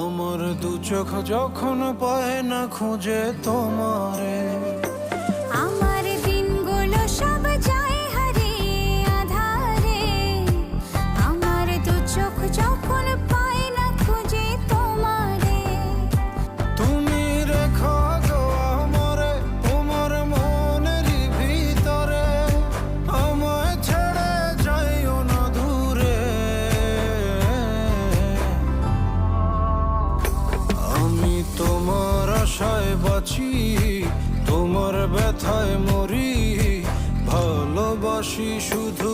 আমার দু চোখ যখন পায় না খুঁজে তোমারে, আমার দিনগুলো সব যায় হারিয়ে আঁধারে। আমার দু চোখ যখন পায় না খুঁজে তোমারে। তুমি রেখো গো আমারে তোমার মনেরই ভিতরে, আমায় ছেড়ে যাইও না দূরে। আমি তোমার আশায় বাঁচি, তোমার ব্যথায় মরি, ভালোবাসি শুধু